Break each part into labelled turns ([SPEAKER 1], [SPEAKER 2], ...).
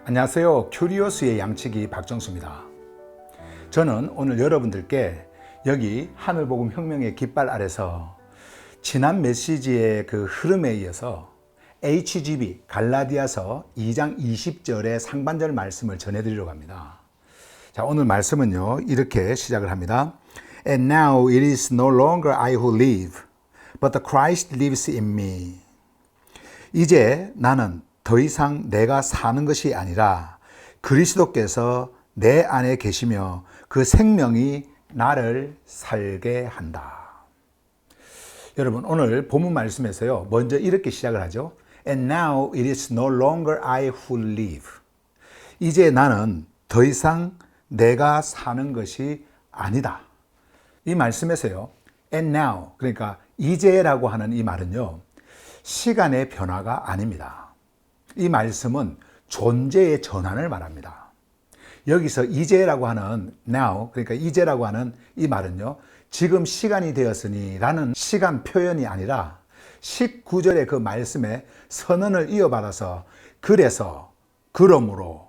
[SPEAKER 1] 안녕하세요. 큐리오스의 양치기 박정수입니다. 저는 오늘 여러분들께 여기 하늘복음 혁명의 깃발 아래서 지난 메시지의 그 흐름에 이어서 HGB 갈라디아서 2장 20절의 상반절 말씀을 전해드리려고 합니다. 자, 오늘 말씀은요 이렇게 시작을 합니다. And now it is no longer I who live, but the Christ lives in me. 이제 나는 더 이상 내가 사는 것이 아니라 그리스도께서 내 안에 계시며 그 생명이 나를 살게 한다. 여러분, 오늘 본문 말씀에서요 먼저 이렇게 시작을 하죠. And now it is no longer I who live. 이제 나는 더 이상 내가 사는 것이 아니다. 이 말씀에서요 and now, 그러니까 이제라고 하는 이 말은요 시간의 변화가 아닙니다. 이 말씀은 존재의 전환을 말합니다. 여기서 이제라고 하는 now, 그러니까 이제라고 하는 이 말은요 지금 시간이 되었으니 라는 시간 표현이 아니라 19절의 그 말씀에 선언을 이어받아서 그래서, 그러므로,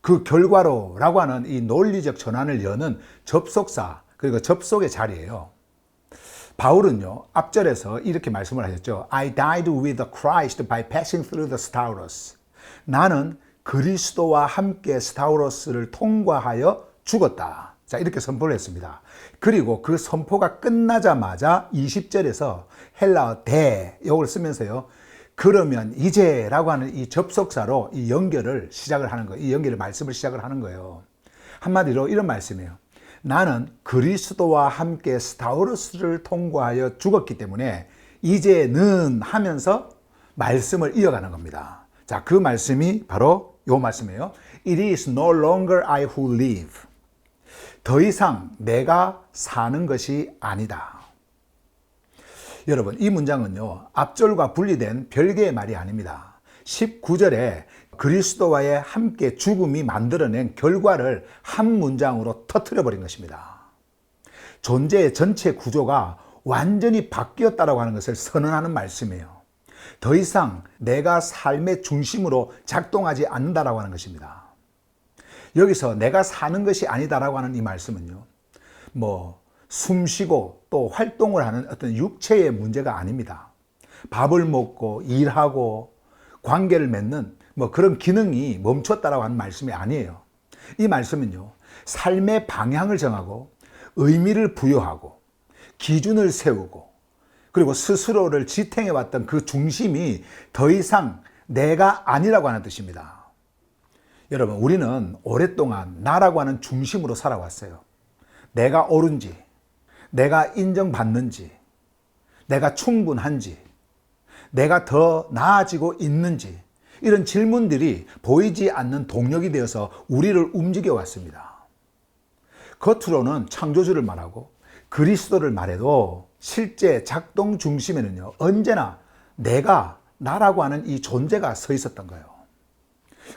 [SPEAKER 1] 그 결과로 라고 하는 이 논리적 전환을 여는 접속사, 그리고 접속의 자리예요. 바울은요 앞절에서 이렇게 말씀을 하셨죠. I died with Christ by passing through the Stauros. 나는 그리스도와 함께 스타우로스를 통과하여 죽었다. 자, 이렇게 선포를 했습니다. 그리고 그 선포가 끝나자마자 20절에서 헬라어 대 이걸 쓰면서요 그러면 이제 라고 하는 이 접속사로 이 연결을 시작을 하는 거예요. 이 연결의 말씀을 시작을 하는 거예요. 한마디로 이런 말씀이에요. 나는 그리스도와 함께 스타우로스를 통과하여 죽었기 때문에 이제는 하면서 말씀을 이어가는 겁니다. 자, 그 말씀이 바로 이 말씀이에요. It is no longer I who live. 더 이상 내가 사는 것이 아니다. 여러분, 이 문장은요 앞절과 분리된 별개의 말이 아닙니다. 19절에 그리스도와의 함께 죽음이 만들어낸 결과를 한 문장으로 터뜨려 버린 것입니다. 존재의 전체 구조가 완전히 바뀌었다고 하는 것을 선언하는 말씀이에요. 더 이상 내가 삶의 중심으로 작동하지 않는다라고 하는 것입니다. 여기서 내가 사는 것이 아니다라고 하는 이 말씀은요 숨쉬고 또 활동을 하는 어떤 육체의 문제가 아닙니다. 밥을 먹고 일하고 관계를 맺는 그런 기능이 멈췄다라고 하는 말씀이 아니에요. 이 말씀은요 삶의 방향을 정하고 의미를 부여하고 기준을 세우고 그리고 스스로를 지탱해왔던 그 중심이 더 이상 내가 아니라고 하는 뜻입니다. 여러분, 우리는 오랫동안 나라고 하는 중심으로 살아왔어요. 내가 옳은지, 내가 인정받는지, 내가 충분한지, 내가 더 나아지고 있는지, 이런 질문들이 보이지 않는 동력이 되어서 우리를 움직여 왔습니다. 겉으로는 창조주를 말하고 그리스도를 말해도 실제 작동 중심에는요 언제나 내가, 나라고 하는 이 존재가 서 있었던 거예요.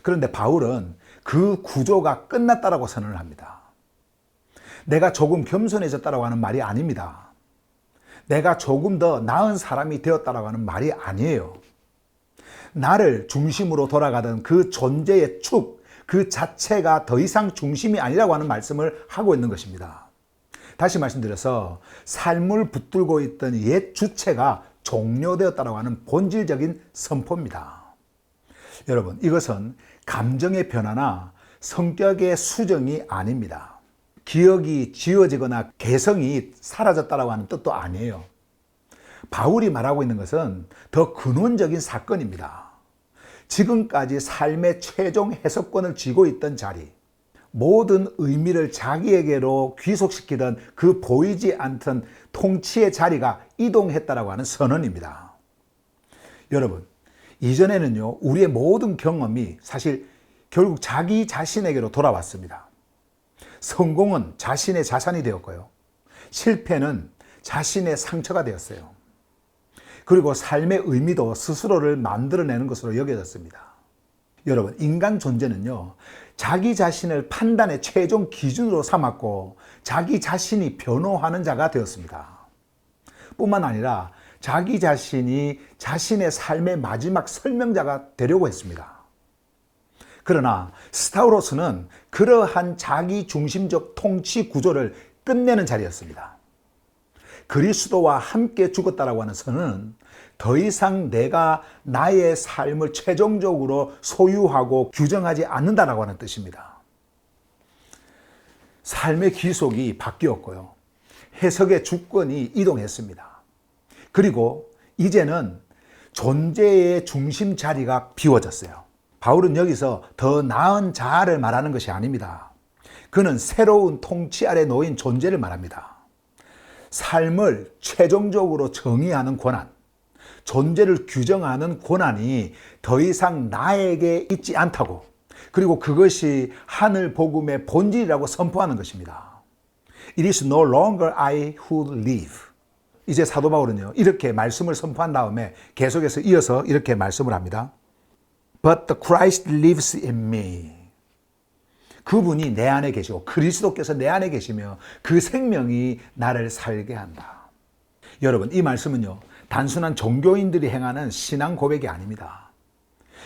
[SPEAKER 1] 그런데 바울은 그 구조가 끝났다라고 선언을 합니다. 내가 조금 겸손해졌다라고 하는 말이 아닙니다. 내가 조금 더 나은 사람이 되었다라고 하는 말이 아니에요. 나를 중심으로 돌아가던 그 존재의 축, 그 자체가 더 이상 중심이 아니라고 하는 말씀을 하고 있는 것입니다. 다시 말씀드려서 삶을 붙들고 있던 옛 주체가 종료되었다고 하는 본질적인 선포입니다. 여러분, 이것은 감정의 변화나 성격의 수정이 아닙니다. 기억이 지워지거나 개성이 사라졌다고 하는 뜻도 아니에요. 바울이 말하고 있는 것은 더 근원적인 사건입니다. 지금까지 삶의 최종 해석권을 쥐고 있던 자리, 모든 의미를 자기에게로 귀속시키던 그 보이지 않던 통치의 자리가 이동했다라고 하는 선언입니다. 여러분, 이전에는요 우리의 모든 경험이 사실 결국 자기 자신에게로 돌아왔습니다. 성공은 자신의 자산이 되었고요, 실패는 자신의 상처가 되었어요. 그리고 삶의 의미도 스스로를 만들어내는 것으로 여겨졌습니다. 여러분, 인간 존재는요 자기 자신을 판단의 최종 기준으로 삼았고 자기 자신이 변호하는 자가 되었습니다. 뿐만 아니라 자기 자신이 자신의 삶의 마지막 설명자가 되려고 했습니다. 그러나 스타우로스는 그러한 자기 중심적 통치 구조를 끝내는 자리였습니다. 그리스도와 함께 죽었다라고 하는 선언은 더 이상 내가 나의 삶을 최종적으로 소유하고 규정하지 않는다라고 하는 뜻입니다. 삶의 기속이 바뀌었고요. 해석의 주권이 이동했습니다. 그리고 이제는 존재의 중심 자리가 비워졌어요. 바울은 여기서 더 나은 자아를 말하는 것이 아닙니다. 그는 새로운 통치 아래 놓인 존재를 말합니다. 삶을 최종적으로 정의하는 권한, 존재를 규정하는 권한이 더 이상 나에게 있지 않다고, 그리고 그것이 하늘 복음의 본질이라고 선포하는 것입니다. It is no longer I who live. 이제 사도 바울은요, 이렇게 말씀을 선포한 다음에 계속해서 이어서 이렇게 말씀을 합니다. But the Christ lives in me. 그분이 내 안에 계시고 그리스도께서 내 안에 계시며 그 생명이 나를 살게 한다. 여러분, 이 말씀은요, 단순한 종교인들이 행하는 신앙 고백이 아닙니다.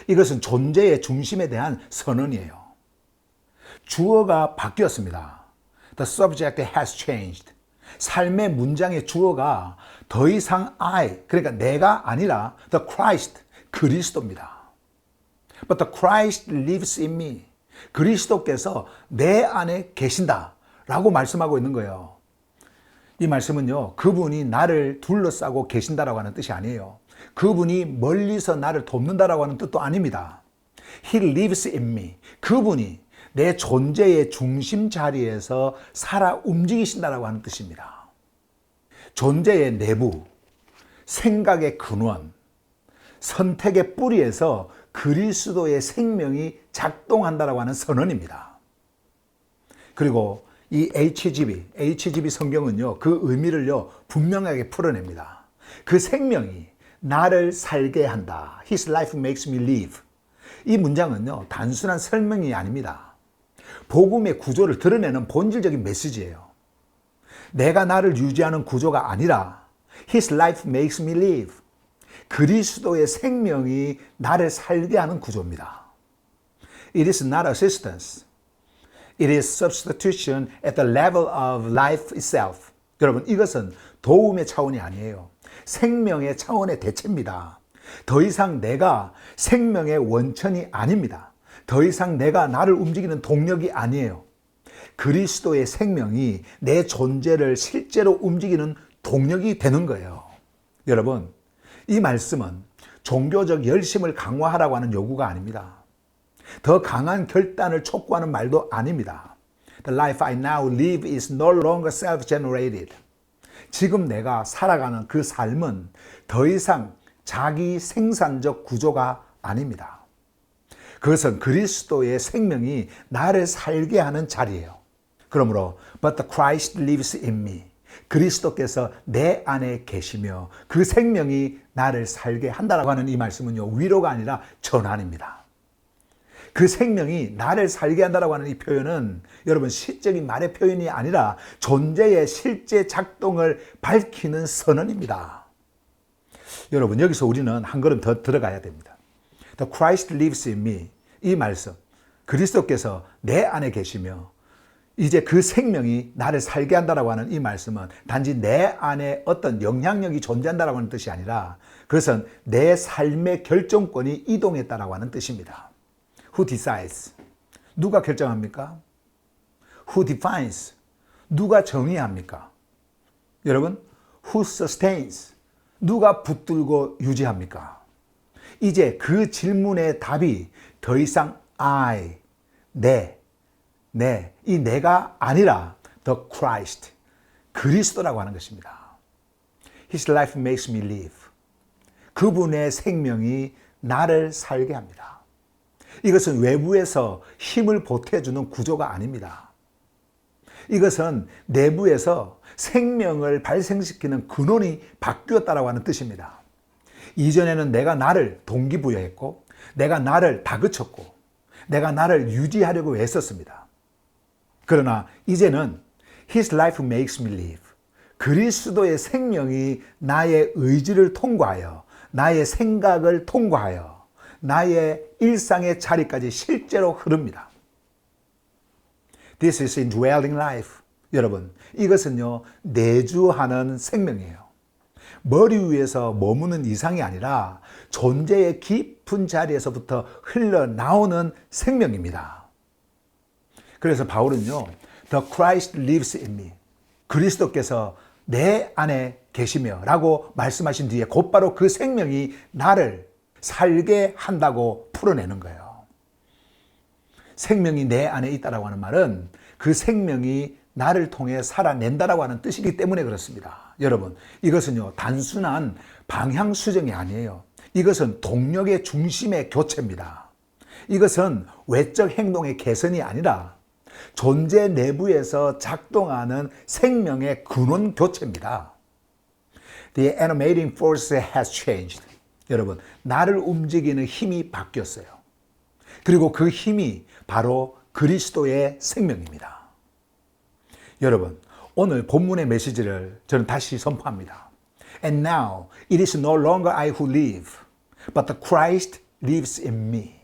[SPEAKER 1] 이것은 존재의 중심에 대한 선언이에요. 주어가 바뀌었습니다. The subject has changed. 삶의 문장의 주어가 더 이상 I, 그러니까 내가 아니라 the Christ, 그리스도입니다. But the Christ lives in me. 그리스도께서 내 안에 계신다 라고 말씀하고 있는 거예요. 이 말씀은요, 그분이 나를 둘러싸고 계신다라고 하는 뜻이 아니에요. 그분이 멀리서 나를 돕는다라고 하는 뜻도 아닙니다. He lives in me. 그분이 내 존재의 중심 자리에서 살아 움직이신다라고 하는 뜻입니다. 존재의 내부, 생각의 근원, 선택의 뿌리에서 그리스도의 생명이 작동한다라고 하는 선언입니다. 그리고 이 HGB 성경은요, 그 의미를요, 분명하게 풀어냅니다. 그 생명이 나를 살게 한다. His life makes me live. 이 문장은요, 단순한 설명이 아닙니다. 복음의 구조를 드러내는 본질적인 메시지예요. 내가 나를 유지하는 구조가 아니라 His life makes me live. 그리스도의 생명이 나를 살게 하는 구조입니다. It is not assistance. It is substitution at the level of life itself. 여러분, 이것은 도움의 차원이 아니에요. 생명의 차원의 대체입니다. 더 이상 내가 생명의 원천이 아닙니다. 더 이상 내가 나를 움직이는 동력이 아니에요. 그리스도의 생명이 내 존재를 실제로 움직이는 동력이 되는 거예요. 여러분, 이 말씀은 종교적 열심을 강화하라고 하는 요구가 아닙니다. 더 강한 결단을 촉구하는 말도 아닙니다. The life I now live is no longer self-generated. 지금 내가 살아가는 그 삶은 더 이상 자기 생산적 구조가 아닙니다. 그것은 그리스도의 생명이 나를 살게 하는 자리예요. 그러므로 But the Christ lives in me. 그리스도께서 내 안에 계시며 그 생명이 나를 살게 한다라고 하는 이 말씀은요, 위로가 아니라 전환입니다. 그 생명이 나를 살게 한다라고 하는 이 표현은 여러분 시적인 말의 표현이 아니라 존재의 실제 작동을 밝히는 선언입니다. 여러분, 여기서 우리는 한 걸음 더 들어가야 됩니다. The Christ lives in me. 이 말씀, 그리스도께서 내 안에 계시며 이제 그 생명이 나를 살게 한다라고 하는 이 말씀은 단지 내 안에 어떤 영향력이 존재한다라고 하는 뜻이 아니라 그것은 내 삶의 결정권이 이동했다라고 하는 뜻입니다. Who decides? 누가 결정합니까? Who defines? 누가 정의합니까? 여러분, who sustains? 누가 붙들고 유지합니까? 이제 그 질문의 답이 더 이상 I, 이 내가 아니라 the Christ, 그리스도라고 하는 것입니다. His life makes me live. 그분의 생명이 나를 살게 합니다. 이것은 외부에서 힘을 보태주는 구조가 아닙니다. 이것은 내부에서 생명을 발생시키는 근원이 바뀌었다라고 하는 뜻입니다. 이전에는 내가 나를 동기부여했고 내가 나를 다그쳤고 내가 나를 유지하려고 애썼습니다. 그러나 이제는 His life makes me live. 그리스도의 생명이 나의 의지를 통과하여 나의 생각을 통과하여 나의 일상의 자리까지 실제로 흐릅니다. This is indwelling life. 여러분, 이것은요, 내주하는 생명이에요. 머리 위에서 머무는 이상이 아니라 존재의 깊은 자리에서부터 흘러나오는 생명입니다. 그래서 바울은요, The Christ lives in me. 그리스도께서 내 안에 계시며 라고 말씀하신 뒤에 곧바로 그 생명이 나를 살게 한다고 풀어내는 거예요. 생명이 내 안에 있다라고 하는 말은 그 생명이 나를 통해 살아낸다라고 하는 뜻이기 때문에 그렇습니다. 여러분, 이것은요, 단순한 방향 수정이 아니에요. 이것은 동력의 중심의 교체입니다. 이것은 외적 행동의 개선이 아니라 존재 내부에서 작동하는 생명의 근원 교체입니다. The animating force has changed. 여러분, 나를 움직이는 힘이 바뀌었어요. 그리고 그 힘이 바로 그리스도의 생명입니다. 여러분, 오늘 본문의 메시지를 저는 다시 선포합니다. And now it is no longer I who live, but the Christ lives in me.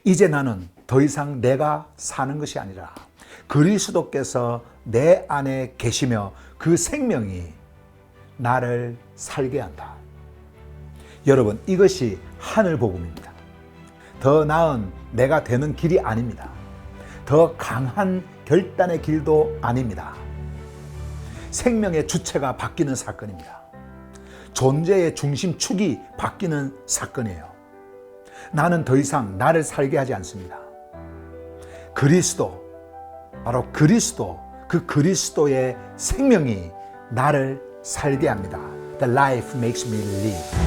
[SPEAKER 1] 이제 나는 더 이상 내가 사는 것이 아니라 그리스도께서 내 안에 계시며 그 생명이 나를 살게 한다. 여러분, 이것이 하늘 복음입니다. 더 나은 내가 되는 길이 아닙니다. 더 강한 결단의 길도 아닙니다. 생명의 주체가 바뀌는 사건입니다. 존재의 중심축이 바뀌는 사건이에요. 나는 더 이상 나를 살게 하지 않습니다. 그리스도, 바로 그리스도, 그 그리스도의 생명이 나를 살게 합니다. The life makes me live.